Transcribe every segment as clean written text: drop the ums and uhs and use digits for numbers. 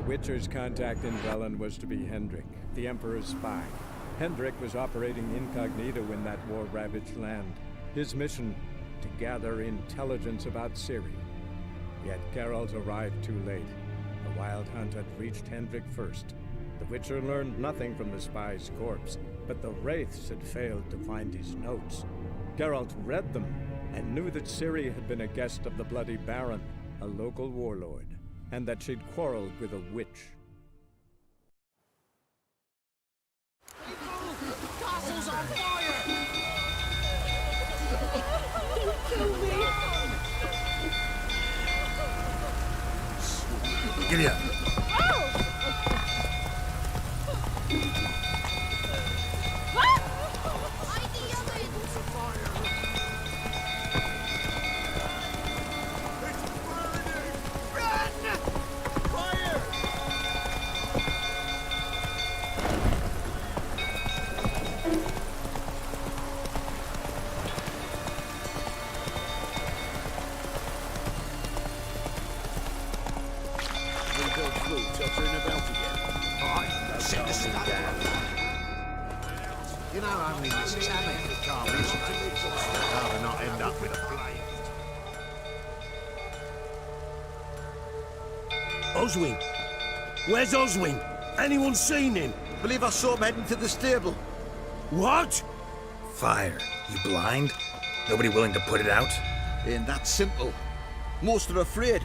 Witcher's contact in Velen was to be Hendrik, the Emperor's spy. Hendrik was operating incognito in that war-ravaged land. His mission, to gather intelligence about Ciri. Yet Geralt arrived too late. The Wild Hunt had reached Hendrik first. The Witcher learned nothing from the spy's corpse, but the Wraiths had failed to find his notes. Geralt read them and knew that Ciri had been a guest of the Bloody Baron, a local warlord, and that she'd quarreled with a witch. Castle's on fire! Kill me! Get here. You know only Miss Tammy could calm this place. I'd rather not end up with a flame. Oswin! Where's Oswin? Anyone seen him? Believe I saw him heading to the stable. What? Fire. You blind? Nobody willing to put it out? Ain't that simple. Most are afraid.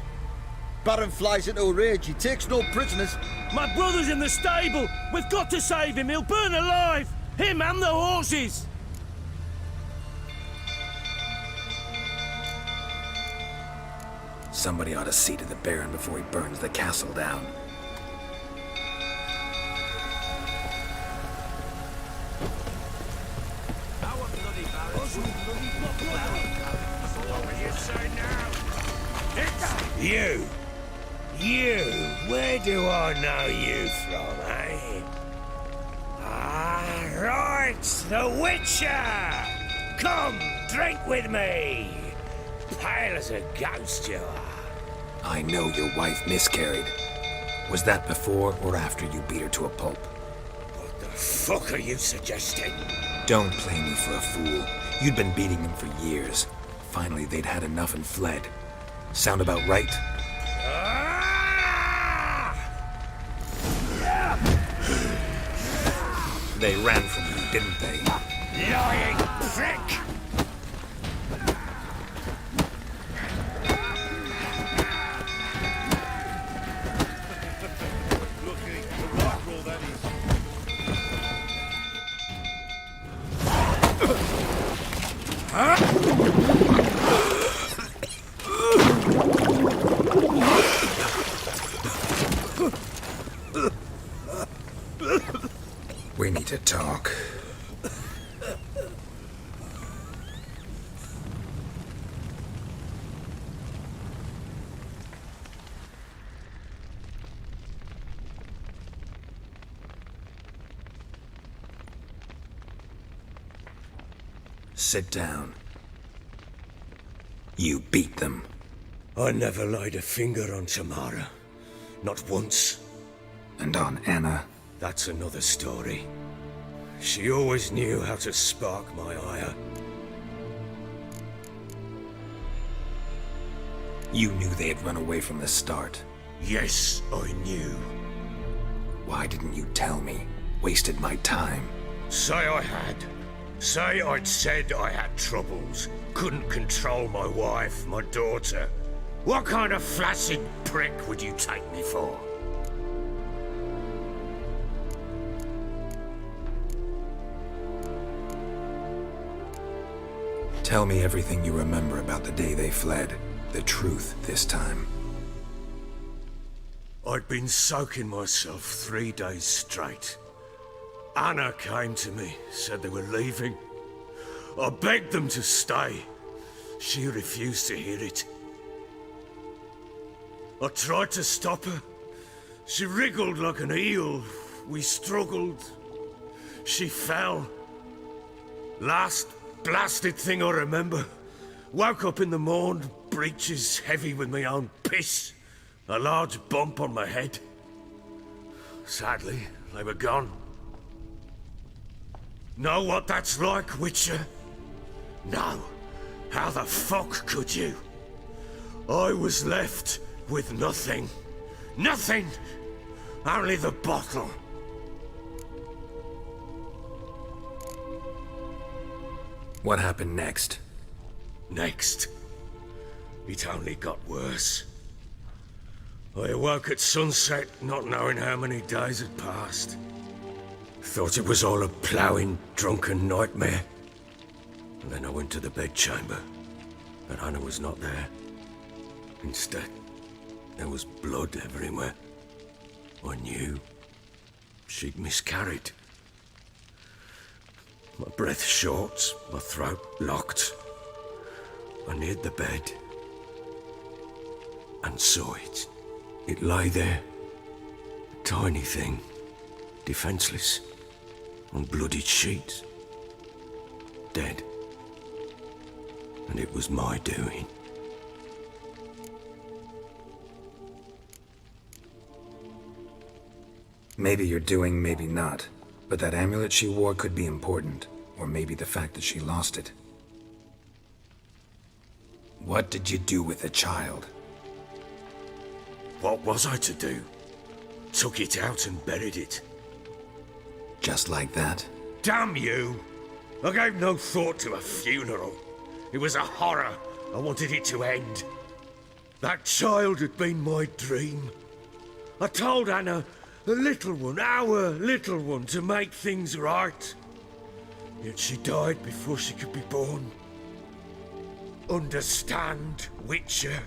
Baron flies into a rage. He takes no prisoners. My brother's in the stable! We've got to save him! He'll burn alive! Him and the horses! Somebody ought to see to the Baron before he burns the castle down. You, where do I know you from, eh? Ah, right, the Witcher! Come, drink with me! Pale as a ghost you are. I know your wife miscarried. Was that before or after you beat her to a pulp? What the fuck are you suggesting? Don't play me for a fool. You'd been beating them for years. Finally, they'd had enough and fled. Sound about right? They ran from you, didn't they? Lying prick! We need to talk. Sit down. You beat them. I never laid a finger on Tamara. Not once. And on Anna. That's another story. She always knew how to spark my ire. You knew they had run away from the start. Yes, I knew. Why didn't you tell me? Wasted my time. Say I had. Say I'd said I had troubles. Couldn't control my wife, my daughter. What kind of flaccid prick would you take me for? Tell me everything you remember about the day they fled. The truth this time. I'd been soaking myself 3 days straight. Anna came to me, said they were leaving. I begged them to stay. She refused to hear it. I tried to stop her. She wriggled like an eel. We struggled. She fell. Last blasted thing I remember. Woke up in the morn, breeches heavy with my own piss. A large bump on my head. sadly, they were gone. Know what that's like, Witcher? No. How the fuck could you? I was left with nothing. Nothing! Only the bottle. What happened next? Next, it only got worse. I awoke at sunset, not knowing how many days had passed. Thought it was all a ploughing, drunken nightmare. And then I went to the bedchamber, but Anna was not there. Instead, there was blood everywhere. I knew she'd miscarried. My breath short, my throat locked. I neared the bed and saw it. It lay there, a tiny thing, defenseless, on bloodied sheets, dead. And it was my doing. Maybe you're doing, maybe not. But that amulet she wore could be important. Or maybe the fact that she lost it. What did you do with the child? What was I to do? Took it out and buried it. Just like that? Damn you! I gave no thought to a funeral. It was a horror. I wanted it to end. That child had been my dream. I told Anna, the little one, our little one, to make things right. Yet she died before she could be born. Understand, Witcher?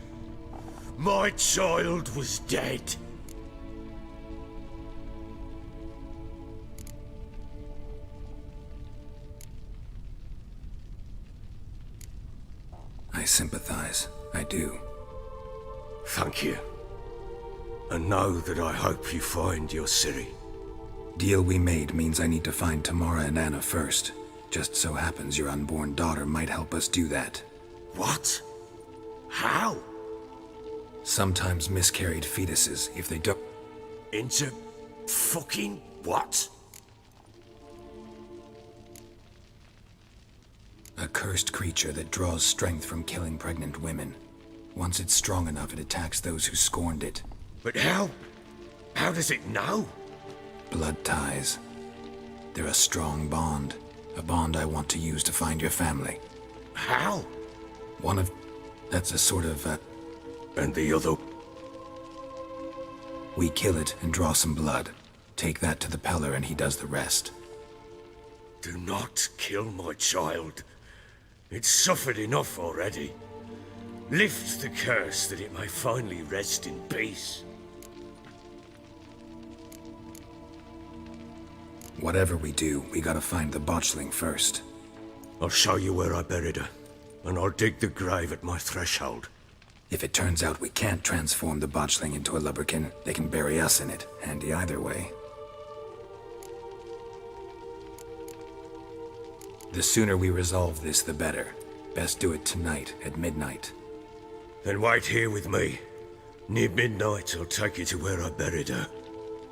My child was dead. I sympathize. I do. Thank you. And know that I hope you find your Ciri. Deal we made means I need to find Tamara and Anna first. Just so happens your unborn daughter might help us do that. What? How? Sometimes miscarried fetuses, if they don't... Into fucking what? A cursed creature that draws strength from killing pregnant women. Once it's strong enough, it attacks those who scorned it. But how? How does it know? Blood ties. They're a strong bond. A bond I want to use to find your family. How? One of... That's a sort of, And the other? We kill it and draw some blood. Take that to the Peller and he does the rest. Do not kill my child. It's suffered enough already. Lift the curse that it may finally rest in peace. Whatever we do, we gotta find the botchling first. I'll show you where I buried her, and I'll dig the grave at my threshold. If it turns out we can't transform the botchling into a lubberkin, they can bury us in it. Handy either way. The sooner we resolve this, the better. Best do it tonight, at midnight. Then wait here with me. Near midnight, I'll take you to where I buried her.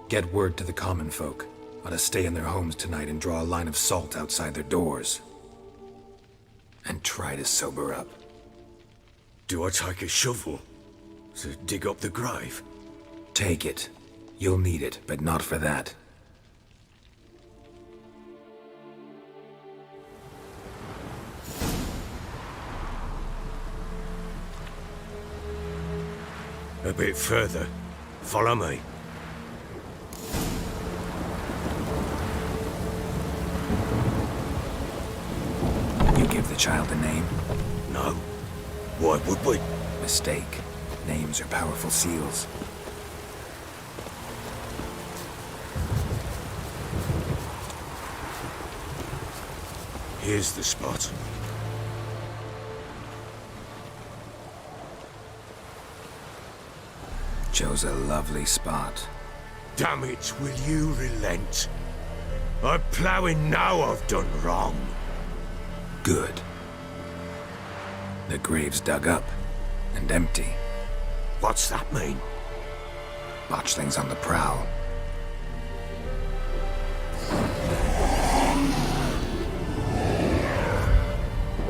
Get word to the common folk. Ought to stay in their homes tonight and draw a line of salt outside their doors. And try to sober up. Do I take a shovel to dig up the grave? Take it. You'll need it, but not for that. A bit further. Follow me. You give the child a name? No. Why would we? Mistake. Names are powerful seals. Here's the spot. Chose a lovely spot. Damn it, will you relent? I'm ploughing now I've done wrong. Good. The grave's dug up and empty. What's that mean? Botchling's on the prowl.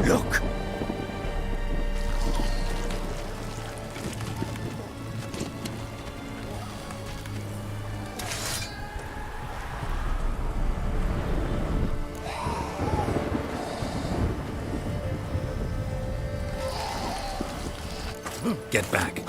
Look! Get back.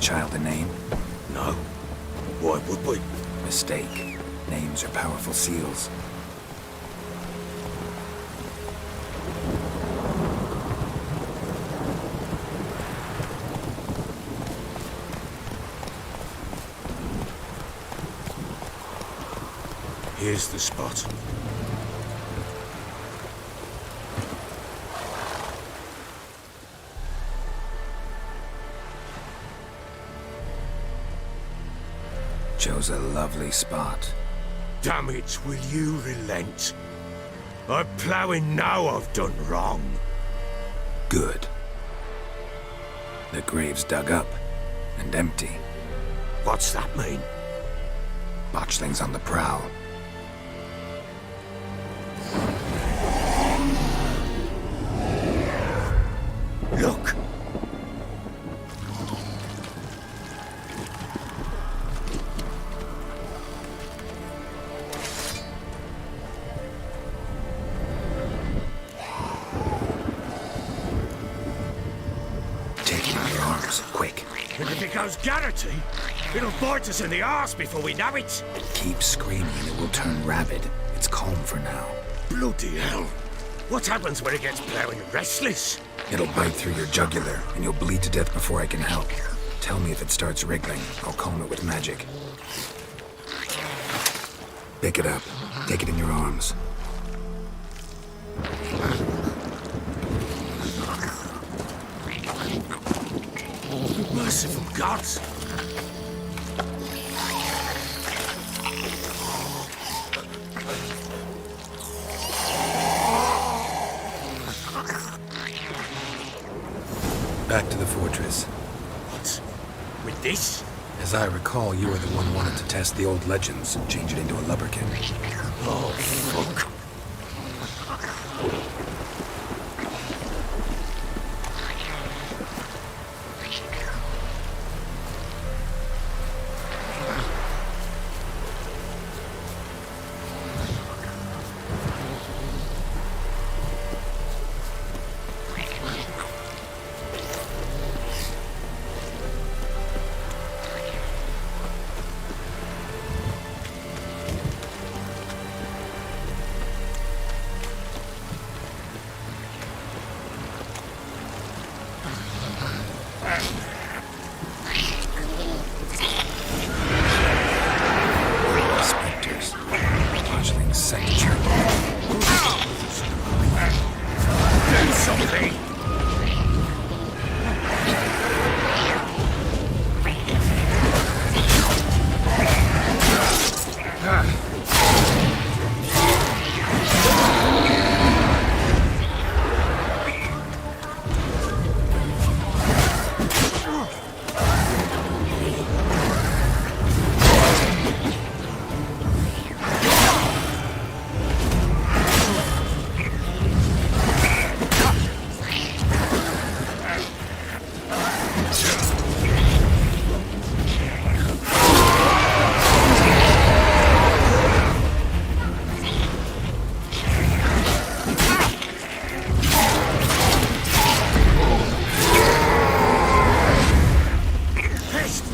Child a name? No. Why would we? Mistake. Names are powerful seals. Here's the spot. Chose a lovely spot. Damn it, will you relent? I'm ploughing now I've done wrong. Good. The grave's dug up and empty. What's that mean? Botchling's on the prowl. Look! Quick. And if it goes Garrity, it'll bite us in the arse before we know it. Keep screaming and it will turn rabid. It's calm for now. Bloody hell. What happens when it gets plowing restless? It'll bite through your jugular and you'll bleed to death before I can help. Tell me if it starts wriggling. I'll calm it with magic. Pick it up. Take it in your arms. Merciful gods! Back to the fortress. What? With this? As I recall, you were the one who wanted to test the old legends and change it into a lubberkin. Oh, fuck. Spectres. Fledgling sanctuary. Do something!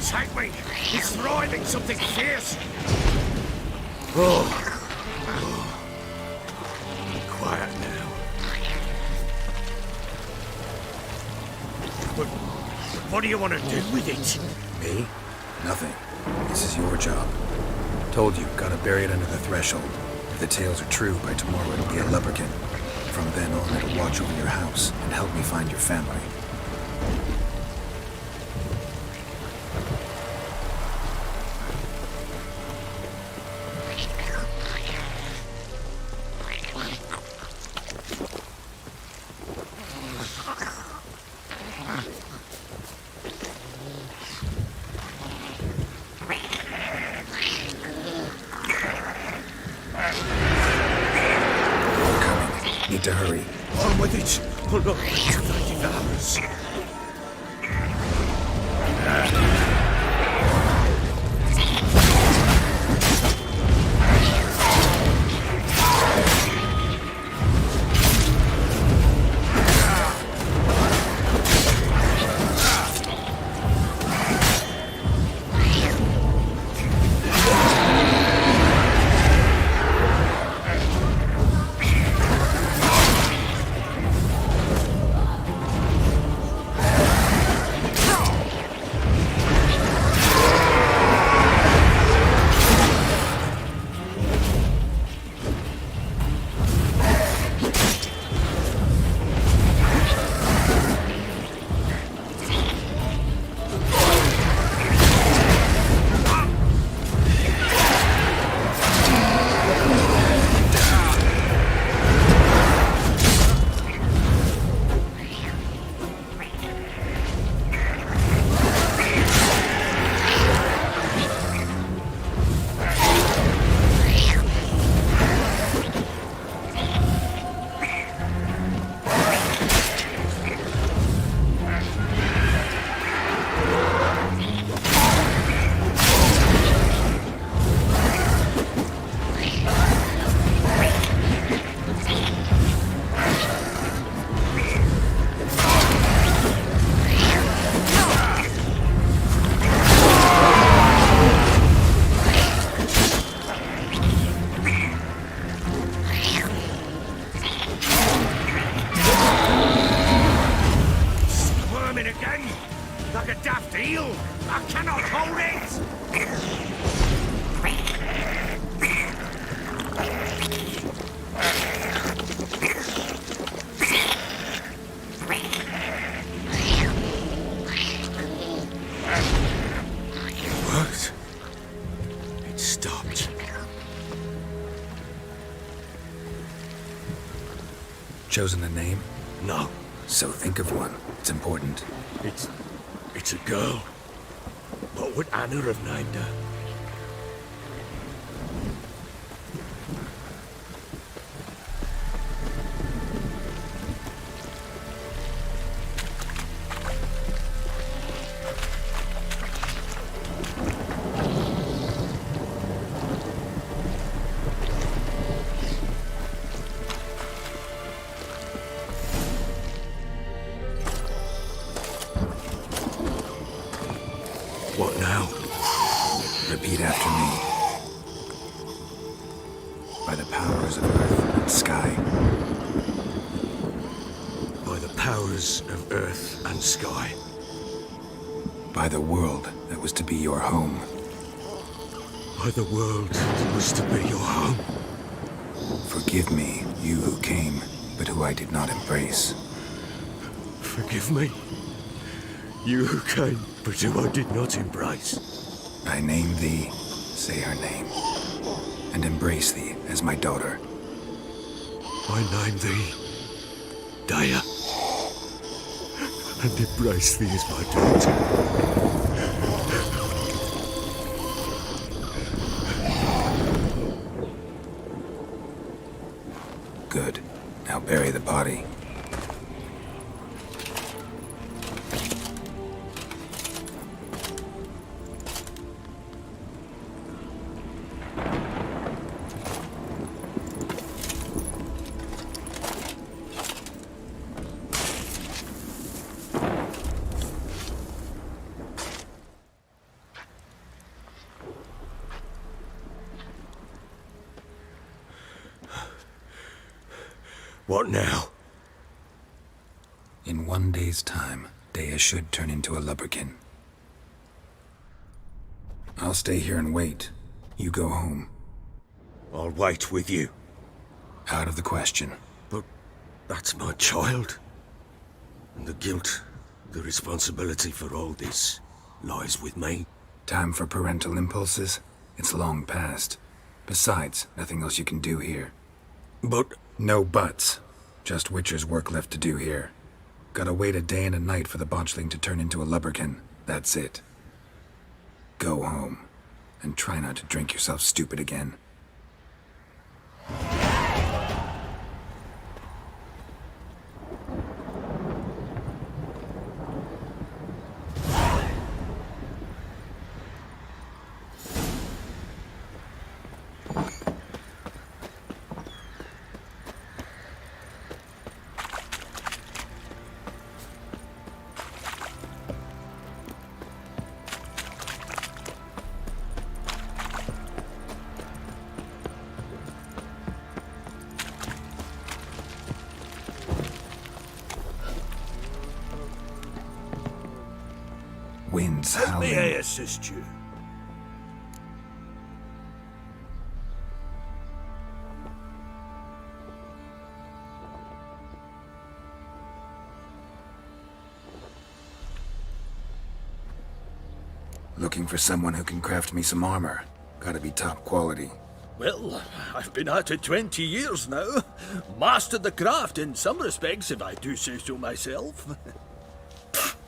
Take me! He's thriving something fierce! Oh. Quiet now. But what do you want to do with it? Me? Nothing. This is your job. Told you, gotta bury it under the threshold. If the tales are true, by tomorrow it'll be a lubberkin. From then on, it'll watch over your house and help me find your family. Need to hurry. On with it! Oh no, it's 19 hours. Like a daft eel! I cannot hold it! chosen a name? No, So think of one. It's important. it's a girl. What would Anna have named her? What now? Repeat after me. By the powers of earth and sky. By the powers of earth and sky. By the world that was to be your home. By the world that was to be your home. Forgive me, you who came, but who I did not embrace. Forgive me. You who came, but who I did not embrace. I name thee, say her name, and embrace thee as my daughter. I name thee Daya, and embrace thee as my daughter. Good. Now bury the body. What now? In 1 day's time, Dea should turn into a lubberkin. I'll stay here and wait. You go home. I'll wait with you. Out of the question. But that's my child. And the guilt, the responsibility for all this lies with me. Time for parental impulses? It's long past. Besides, nothing else you can do here. But No buts. Just Witcher's work left to do here. Gotta wait a day and a night for the botchling to turn into a lubberkin. That's it. Go home. And try not to drink yourself stupid again. Winds howling. may I assist you? Looking for someone who can craft me some armor. Gotta be top quality. Well, I've been at it 20 years now. Mastered the craft in some respects, if I do say so myself.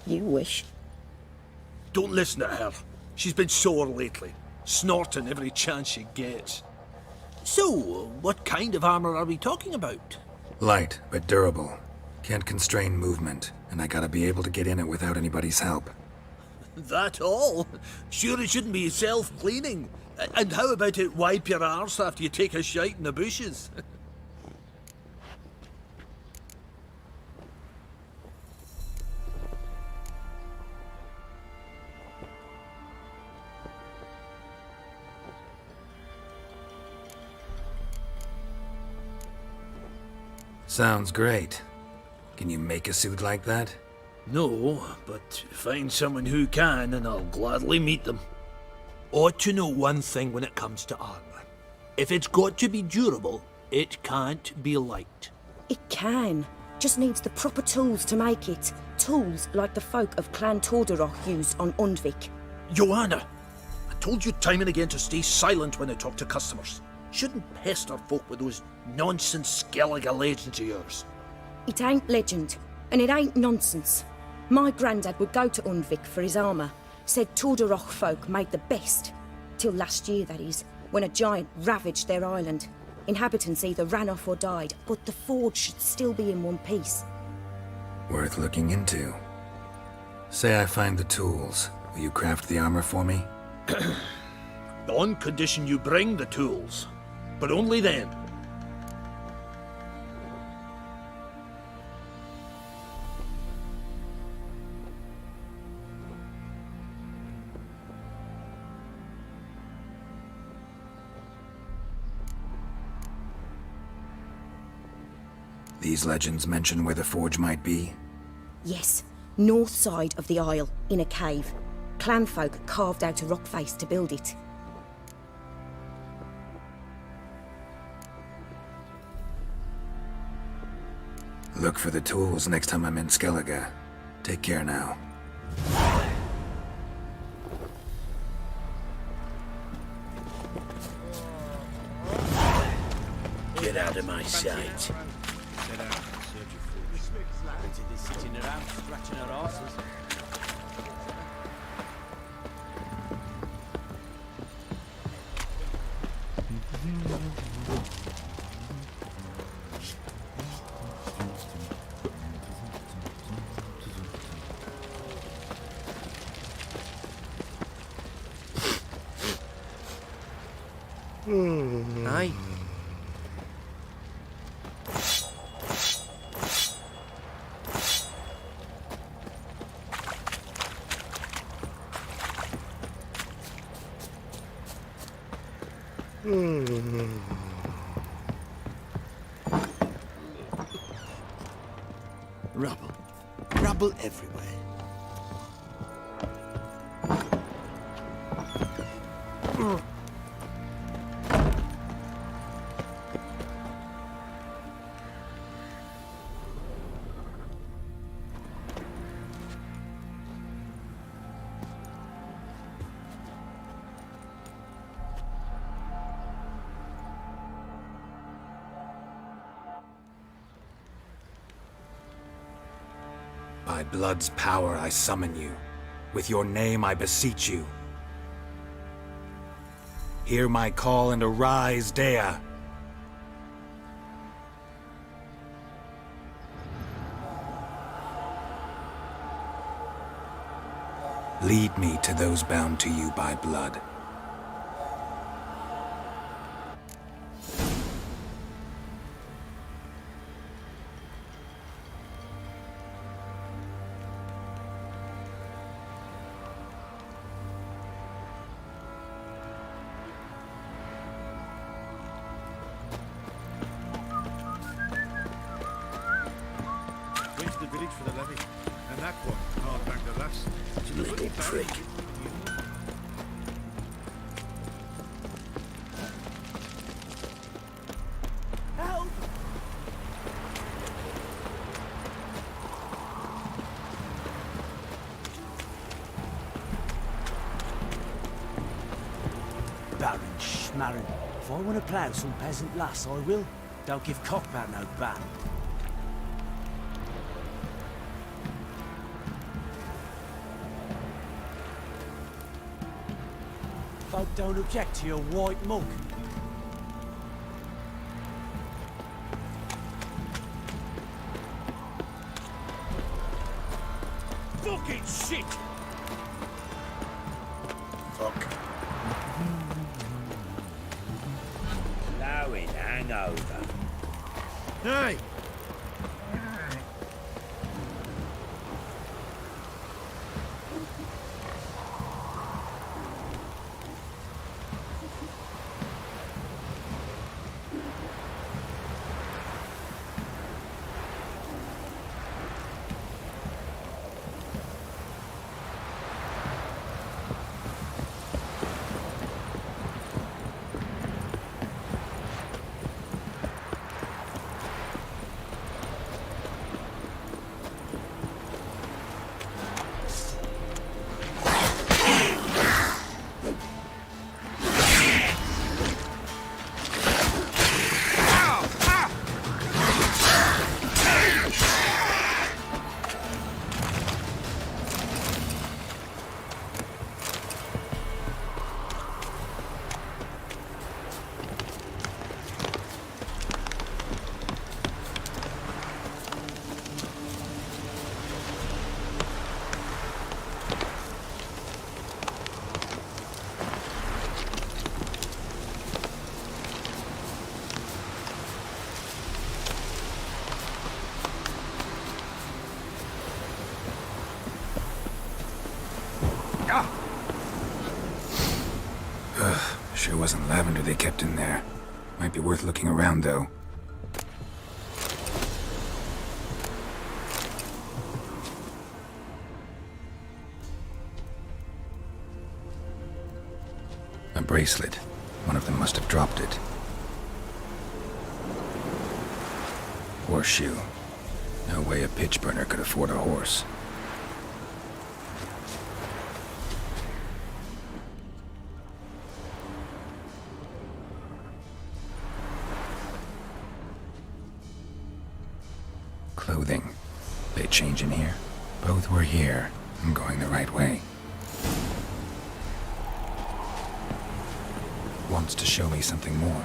You wish. Don't listen to her. She's been sore lately, snorting every chance she gets. So, what kind of armor are we talking about? Light, but durable. Can't constrain movement, and I gotta be able to get in it without anybody's help. That all? Sure it shouldn't be self-cleaning. And how about it wipe your arse after you take a shite in the bushes? Sounds great. Can you make a suit like that? No, but find someone who can and I'll gladly meet them. Ought to know one thing when it comes to armor. If it's got to be durable, it can't be light. It can. Just needs the proper tools to make it. Tools like the folk of Clan Tordarroch used on Undvik. Joanna, I told you time and again to stay silent when I talk to customers. Shouldn't pester folk with those nonsense Skellige legends of yours. It ain't legend, and it ain't nonsense. My granddad would go to Undvik for his armour. Said Tordarroch folk made the best. Till last year, that is, when a giant ravaged their island. Inhabitants either ran off or died, but the forge should still be in one piece. Worth looking into. Say I find the tools. Will you craft the armor for me? On condition you bring the tools. But only then. These legends mention where the forge might be? Yes, north side of the isle, in a cave. Clanfolk carved out a rock face to build it. Look for the tools next time I'm in Skellige. Take care now. Get out of my sight. Set out in search of food. Plenty is sitting around scratching our asses. Aye. Rubble. Rubble everywhere. By blood's power I summon you. With your name I beseech you. Hear my call and arise, Dea. Lead me to those bound to you by blood. Went to the village for the levy, and that one hard back the lass. Little prick. Help! Baron Schmarren. If I want to plough some peasant lass, I will. Don't give cockbat no ban. Folk don't object to your white mug. Fucking shit! Fuck. Blowing hangover. Hey! Ugh, sure wasn't lavender they kept in there. Might be worth looking around, though. A bracelet. One of them must have dropped it. Horseshoe. No way a pitch burner could afford a horse. Clothing. They change in here? Both were here. I'm going the right way. Wants to show me something more.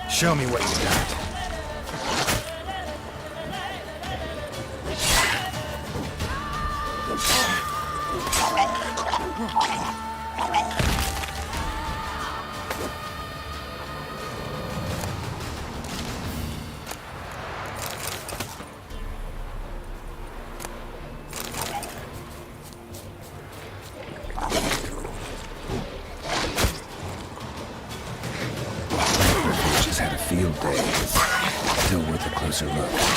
Show me what you got. Field day. Still worth a closer look.